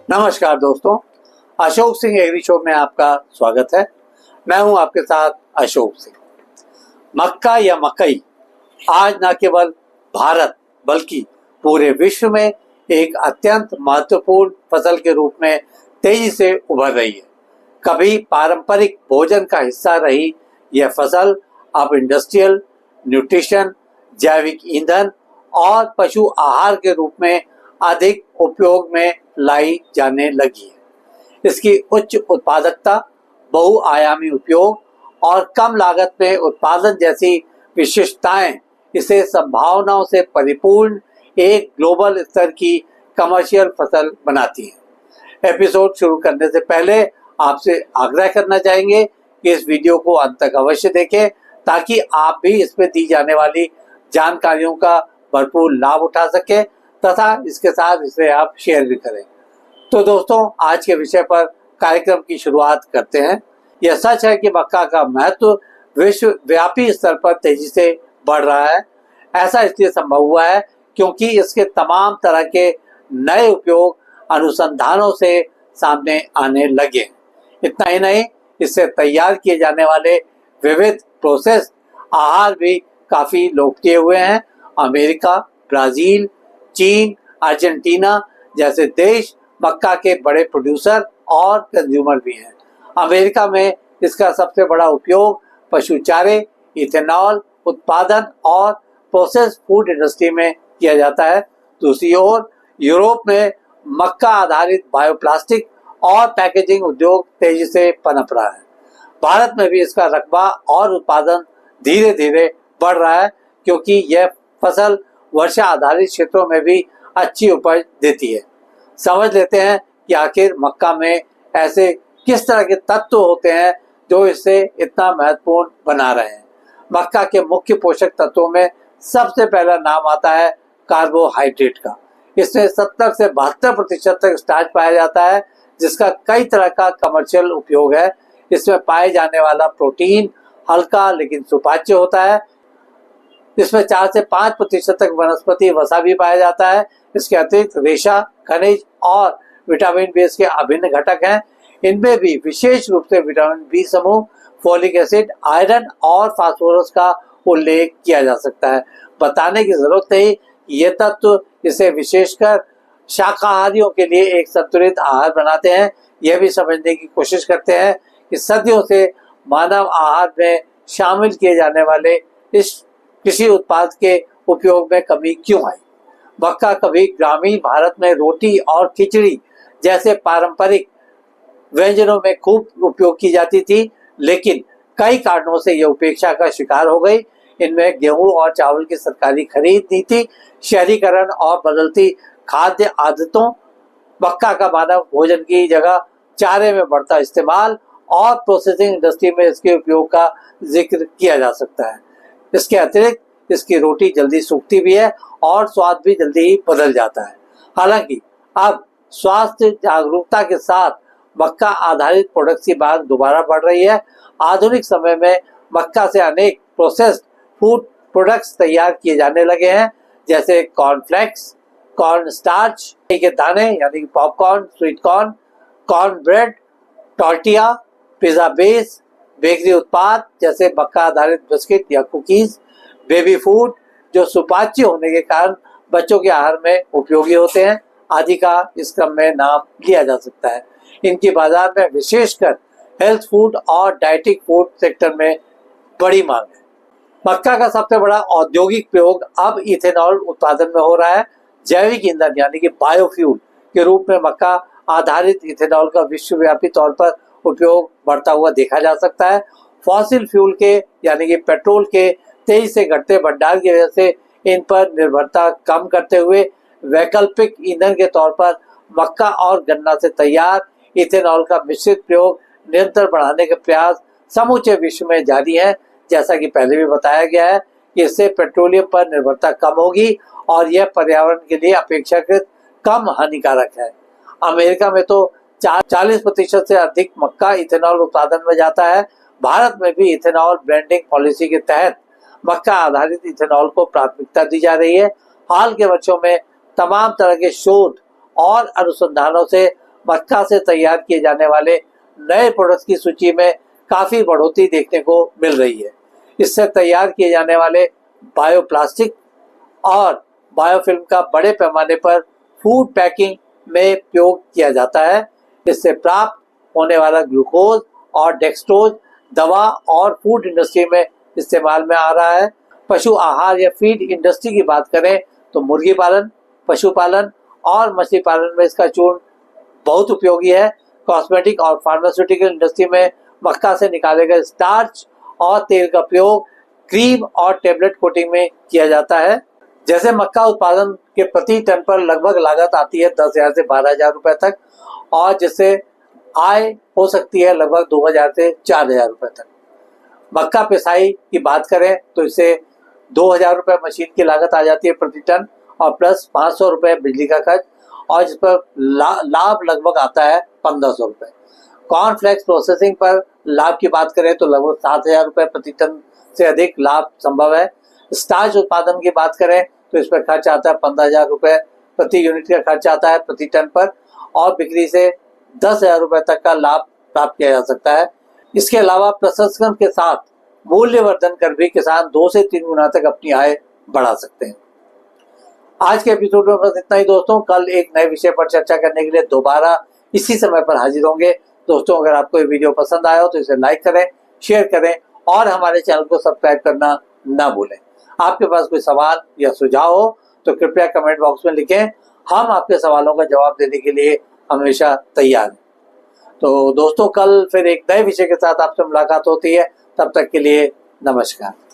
नमस्कार दोस्तों, Ashok Singh agree show में आपका स्वागत है। मैं हूं आपके साथ अशोक सिंह। मक्का या मकई आज न केवल भारत बल्कि पूरे विश्व में एक अत्यंत महत्वपूर्ण फसल के रूप में तेजी से उभर रही है। कभी पारंपरिक भोजन का हिस्सा रही यह फसल अब इंडस्ट्रियल, न्यूट्रिशन, जैविक ईंधन और पशु आहार के रूप में अधिक उपयोग में लाई जाने लगी है। इसकी उच्च उत्पादकता, बहुआयामी उपयोग और कम लागत में उत्पादन जैसी विशेषताएं इसे संभावनाओं से परिपूर्ण एक ग्लोबल स्तर की कमर्शियल फसल बनाती है। एपिसोड शुरू करने से पहले आपसे आग्रह करना चाहेंगे कि इस वीडियो को अंत तक अवश्य देखें ताकि आप भी इसमें दी जाने वाली जानकारियों का भरपूर लाभ उठा सकें तथा इसके साथ इसे आप शेयर भी करें। तो दोस्तों, आज के विषय पर कार्यक्रम की शुरुआत करते हैं। यह सच है कि मक्का का महत्व विश्वव्यापी स्तर पर तेजी से बढ़ रहा है। ऐसा इसलिए संभव हुआ है क्योंकि इसके तमाम तरह के नए उपयोग अनुसंधानों से सामने आने लगे। इतना ही नहीं, इससे तैयार किए जाने वाले विविध प्रोसेस आहार भी काफी लोकप्रिय हुए हैं। अमेरिका, ब्राजील, चीन, अर्जेंटीना जैसे देश मक्का के बड़े प्रोड्यूसर और कंज्यूमर भी हैं। अमेरिका में इसका सबसे बड़ा उपयोग पशु चारे, इथेनॉल उत्पादन और प्रोसेस फूड इंडस्ट्री में किया जाता है। दूसरी ओर यूरोप में मक्का आधारित बायोप्लास्टिक और पैकेजिंग उद्योग तेजी से पनप रहा है। भारत में भी इसका रकबा और उत्पादन धीरे धीरे बढ़ रहा है क्योंकि यह फसल वर्षा आधारित क्षेत्रों में भी अच्छी उपज देती है। समझ लेते हैं कि आखिर मक्का में ऐसे किस तरह के तत्व होते हैं जो इसे इतना महत्वपूर्ण बना रहे हैं। मक्का के मुख्य पोषक तत्वों में सबसे पहला नाम आता है कार्बोहाइड्रेट का। इसमें 70 से 72% तक स्टार्च पाया जाता है जिसका कई तरह का कमर्शियल उपयोग है। इसमें पाए जाने वाला प्रोटीन हल्का लेकिन सुपाच्य होता है। इसमें 4 से 5% तक वनस्पति वसा भी पाया जाता है। इसके अतिरिक्त रेशा, खनिज और विटामिन बी के अभिन्न घटक हैं। इनमें भी विशेष रूप से विटामिन बी समूह, फोलिक एसिड, आयरन और फास्फोरस का उल्लेख किया जा सकता है। बताने की जरूरत नहीं, ये तत्व इसे विशेषकर शाकाहारियों के लिए एक संतुलित आहार बनाते हैं। यह भी समझने की कोशिश करते हैं कि सदियों से मानव आहार में शामिल किए जाने वाले इस कृषि उत्पाद के उपयोग में कमी क्यों आई। मक्का कभी ग्रामीण भारत में रोटी और खिचड़ी जैसे पारंपरिक व्यंजनों में खूब उपयोग की जाती थी, लेकिन कई कारणों से यह उपेक्षा का शिकार हो गई। इनमें गेहूं और चावल की सरकारी खरीद नीति, शहरीकरण और बदलती खाद्य आदतों, मक्का का मानव भोजन की जगह चारे में बढ़ता इस्तेमाल और प्रोसेसिंग इंडस्ट्री में इसके उपयोग का जिक्र किया जा सकता है। इसके अतिरिक्त इसकी रोटी जल्दी सूखती भी है और स्वाद भी जल्दी ही बदल जाता है। हालांकि अब स्वास्थ्य जागरूकता के साथ मक्का आधारित प्रोडक्ट्स की मांग दोबारा बढ़ रही है। आधुनिक समय में मक्का से अनेक प्रोसेस्ड फूड प्रोडक्ट्स तैयार किए जाने लगे हैं, जैसे कॉर्नफ्लेक्स, कॉर्न स्टार्च के दाने यानी popcorn, sweet corn, corn bread, tortilla, pizza base, bakery उत्पाद जैसे मक्का आधारित बिस्किट या कुकीज, बेबी फूड जो सुपाच्य होने के कारण बच्चों के आहार में उपयोगी होते हैं आदि का इस क्रम में नाम लिया जा सकता है। इनकी बाजार में विशेषकर हेल्थ फूड और डाइटिक फूड सेक्टर में बड़ी मांग है। मक्का का सबसे बड़ा औद्योगिक प्रयोग अब इथेनॉल उत्पादन में हो रहा है। जैविक ईंधन यानी कि बायोफ्यूल के रूप में मक्का आधारित इथेनॉल का विश्वव्यापी तौर पर उपयोग बढ़ता हुआ देखा जा सकता है। फॉसिल फ्यूल के यानी कि पेट्रोल के तेजी से घटते भंडार की वजह से इन पर निर्भरता कम करते हुए वैकल्पिक ईंधन के तौर पर मक्का और गन्ना से तैयार इथेनॉल का मिश्रित प्रयोग निरंतर बढ़ाने के प्रयास समूचे विश्व में जारी है। जैसा कि पहले भी बताया गया है कि इससे पेट्रोलियम पर निर्भरता कम होगी और यह पर्यावरण के लिए अपेक्षाकृत कम हानिकारक है। अमेरिका में तो 40% से अधिक मक्का इथेनॉल उत्पादन में जाता है। भारत में भी इथेनॉल ब्लेंडिंग पॉलिसी के तहत मक्का आधारित इथेनॉल को प्राथमिकता दी जा रही है। हाल के वर्षों में तमाम तरह के शोध और अनुसंधानों से मक्का से तैयार किए जाने वाले नए प्रोडक्ट्स की सूची में काफ़ी बढ़ोतरी देखने को मिल रही है। इससे तैयार किए जाने वाले बायोप्लास्टिक और बायोफिल्म का बड़े पैमाने पर फूड पैकिंग में उपयोग किया जाता है। इससे प्राप्त होने वाला ग्लूकोज और डेक्सट्रोज दवा और फूड इंडस्ट्री में इस्तेमाल में आ रहा है। पशु आहार या फीड इंडस्ट्री की बात करें तो मुर्गी पालन, पशुपालन और मछली पालन में इसका चूर्ण बहुत उपयोगी है। कॉस्मेटिक और फार्मास्यूटिकल इंडस्ट्री में मक्का से निकाले गए स्टार्च और तेल का प्रयोग क्रीम और टेबलेट कोटिंग में किया जाता है। जैसे मक्का उत्पादन के प्रति टन पर लगभग लागत आती है 10,000 से 12,000 रुपए तक, और जिससे आय हो सकती है लगभग 2,000 से 4,000 रुपए तक। मक्का पिसाई की बात करें तो इससे 2,000 रुपए मशीन की लागत आ जाती है प्रति टन और प्लस 500 रुपए बिजली का खर्च, और जिस पर लाभ लगभग आता है 1,500 रुपए। कॉर्नफ्लेक्स प्रोसेसिंग पर लाभ की बात करें तो लगभग 7,000 रुपए प्रति टन से अधिक लाभ संभव है। स्टार्च उत्पादन की बात करें तो इस पर खर्च आता है 15,000 रुपए प्रति यूनिट का खर्च आता है प्रति टन पर, और बिक्री से 10,000 रुपए तक का लाभ प्राप्त किया जा सकता है। इसके अलावा प्रसंस्करण के साथ मूल्यवर्धन कर भी किसान 2 से 3 गुना तक अपनी आय बढ़ा सकते हैं। आज के एपिसोड में बस इतना ही दोस्तों। कल एक नए विषय पर चर्चा करने के लिए दोबारा इसी समय पर हाजिर होंगे। दोस्तों, अगर आपको ये वीडियो पसंद आया हो तो इसे लाइक करें, शेयर करें और हमारे चैनल को सब्सक्राइब करना ना भूलें। आपके पास कोई सवाल या सुझाव हो तो कृपया कमेंट बॉक्स में लिखें। हम आपके सवालों का जवाब देने के लिए हमेशा तैयार हैं। तो दोस्तों, कल फिर एक नए विषय के साथ आपसे मुलाकात होती है। तब तक के लिए नमस्कार।